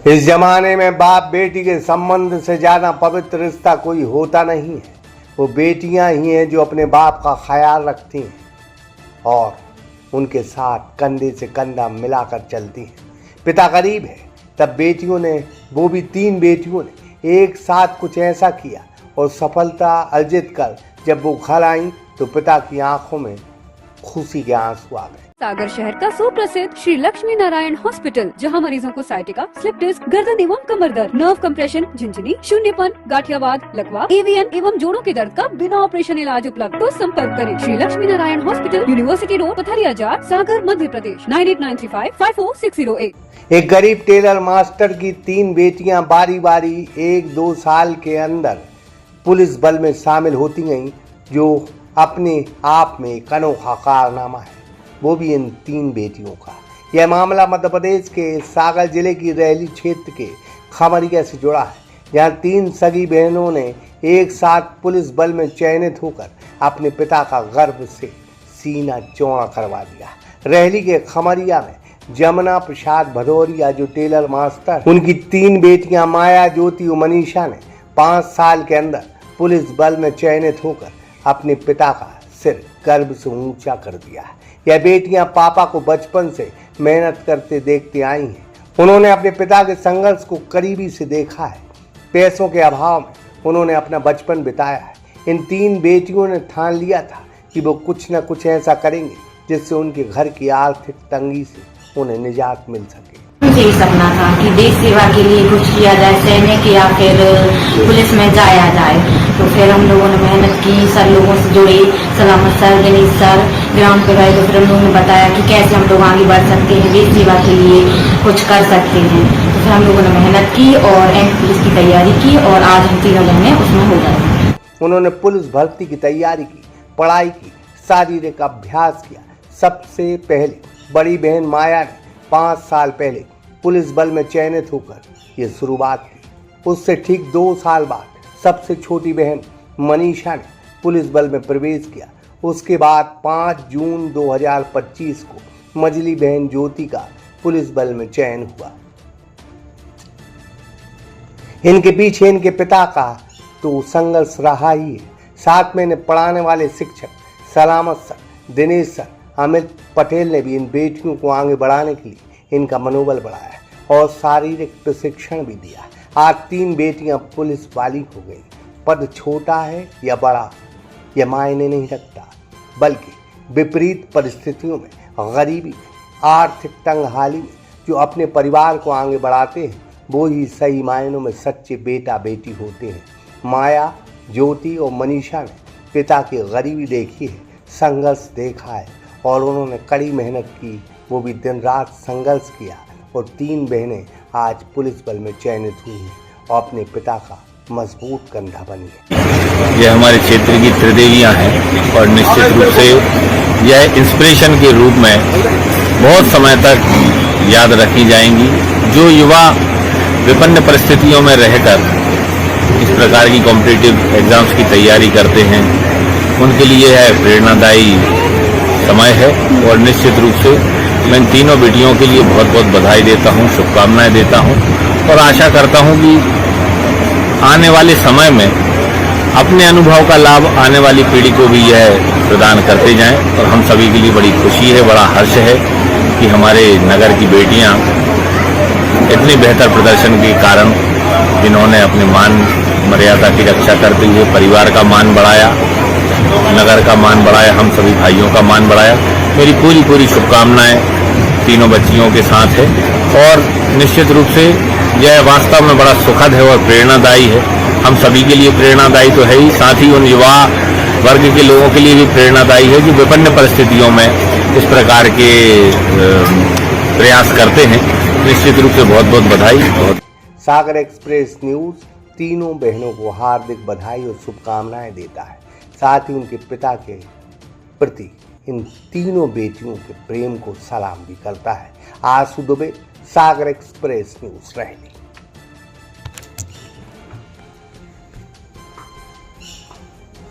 इस जमाने में बाप बेटी के संबंध से ज्यादा पवित्र रिश्ता कोई होता नहीं है। वो बेटियां ही हैं जो अपने बाप का ख्याल रखती हैं और उनके साथ कंधे से कंधा मिलाकर चलती हैं। पिता गरीब है तब बेटियों ने, वो भी 3 बेटियों ने एक साथ कुछ ऐसा किया और सफलता अर्जित कर जब वो घर आई तो पिता की आंखों में खुशी के आंसू आ गए। सागर शहर का सुप्रसिद्ध श्री लक्ष्मी नारायण हॉस्पिटल, जहां मरीजों को साइटिका, स्लिप डिस्क, गर्दन एवं कमर दर्द, नर्व कंप्रेशन, झिंझनी, शून्यपन, गाठियावाद, लकवा, एवीएन एवं जोड़ों के दर्द का बिना ऑपरेशन इलाज उपलब्ध। तो संपर्क करें Shri Lakshmi Narayan hospital, university road, Patharia Jar, Sagar, Madhya Pradesh 9893554608। एक गरीब टेलर मास्टर की 3 बेटियां बारी बारी 1-2 साल के अंदर पुलिस बल में शामिल होती गईं, जो अपने आप में एक अनोखा कारनामा है, वो भी इन 3 बेटियों का। यह मामला मध्य प्रदेश के सागर जिले की रैली क्षेत्र के खमरिया से जुड़ा है, जहां 3 सगी बहनों ने एक साथ पुलिस बल में चयनित होकर अपने पिता का गर्व से सीना चौड़ा करवा दिया। रैली के खमरिया में जमुना प्रसाद भदौरिया, जो टेलर मास्टर, उनकी 3 बेटियां माया, ज्योति और मनीषा ने 5 साल के अंदर पुलिस बल में चयनित होकर अपने पिता का सिर गर्व से ऊंचा कर दिया है। यह बेटियां पापा को बचपन से मेहनत करते देखते आई हैं। उन्होंने अपने पिता के संघर्ष को करीबी से देखा है। पैसों के अभाव में उन्होंने अपना बचपन बिताया है। इन 3 बेटियों ने ठान लिया था कि वो कुछ न कुछ ऐसा करेंगे जिससे उनके घर की आर्थिक तंगी से उन्हें निजात मिल सके। मुझे ये सपना था कि देश सेवा के लिए कुछ किया जाए, सैनिक या फिर पुलिस में जाया जाए। तो फिर हम लोगों ने मेहनत की, सर लोगों से जुड़े, सलामत सर, दिनेश सर, ग्राउंड पे गए तो फिर हम लोगों ने बताया कि कैसे हम लोग आगे बढ़ सकते हैं, देश सेवा के लिए कुछ कर सकते हैं। तो फिर हम लोगों ने मेहनत की और एंड पुलिस की तैयारी की और आज हम 3 बहनें उसमें हो गए। उन्होंने पुलिस भर्ती की तैयारी की, पढ़ाई की, शारीरिक अभ्यास किया। सबसे पहले बड़ी बहन माया ने 5 साल पहले पुलिस बल में चयनित होकर ये शुरुआत की। उससे ठीक 2 साल बाद सबसे छोटी बहन मनीषा ने पुलिस बल में प्रवेश किया। उसके बाद 5 जून 2025 को मझली बहन ज्योति का पुलिस बल में चयन हुआ। इनके पीछे इनके पिता का तो संघर्ष रहा ही है। साथ में इन्हें पढ़ाने वाले शिक्षक सलामत सर, दिनेश सर, अमित पटेल ने भी इन बेटियों को आगे बढ़ाने के लिए इनका मनोबल बढ़ाया और शारीरिक प्रशिक्षण भी दिया। आज 3 बेटियां पुलिस वाली हो गई। पद छोटा है या बड़ा यह मायने नहीं रखता, बल्कि विपरीत परिस्थितियों में, गरीबी में, आर्थिक तंगहाली में जो अपने परिवार को आगे बढ़ाते हैं वो ही सही मायनों में सच्चे बेटा बेटी होते हैं। माया, ज्योति और मनीषा ने पिता की गरीबी देखी है, संघर्ष देखा है और उन्होंने कड़ी मेहनत की, वो भी दिन रात संघर्ष किया और 3 बहनें आज पुलिस बल में चयनित हुई हैं और अपने पिता का मजबूत कंधा बनी है। यह हमारे क्षेत्र की त्रिदेवियां हैं और निश्चित रूप से यह इंस्पिरेशन के रूप में बहुत समय तक याद रखी जाएंगी। जो युवा विपन्न परिस्थितियों में रहकर इस प्रकार की कॉम्पिटिटिव एग्जाम्स की तैयारी करते हैं, उनके लिए यह प्रेरणादायी समय है और निश्चित रूप से मैं इन 3 बेटियों के लिए बहुत बहुत बधाई देता हूं, शुभकामनाएं देता हूं और आशा करता हूं कि आने वाले समय में अपने अनुभव का लाभ आने वाली पीढ़ी को भी यह प्रदान करते जाएं। और हम सभी के लिए बड़ी खुशी है, बड़ा हर्ष है कि हमारे नगर की बेटियां इतने बेहतर प्रदर्शन के कारण, जिन्होंने अपने मान मर्यादा की रक्षा करते हुए परिवार का मान बढ़ाया, नगर का मान बढ़ाया, हम सभी भाइयों का मान बढ़ाया। मेरी पूरी शुभकामनाएं 3 बच्चियों के साथ है और निश्चित रूप से यह वास्तव में बड़ा सुखद है और प्रेरणादायी है। हम सभी के लिए प्रेरणादायी तो है ही, साथ ही उन युवा वर्ग के लोगों के लिए भी प्रेरणादायी है जो विभिन्न परिस्थितियों में इस प्रकार के प्रयास करते हैं। निश्चित रूप से बहुत बहुत बधाई। सागर एक्सप्रेस न्यूज 3 बहनों को हार्दिक बधाई और शुभकामनाएं देता है। साथ ही उनके पिता के प्रति इन 3 बेटियों के प्रेम को सलाम भी करता है। आशु दुबे, सागर एक्सप्रेस न्यूज, रैली।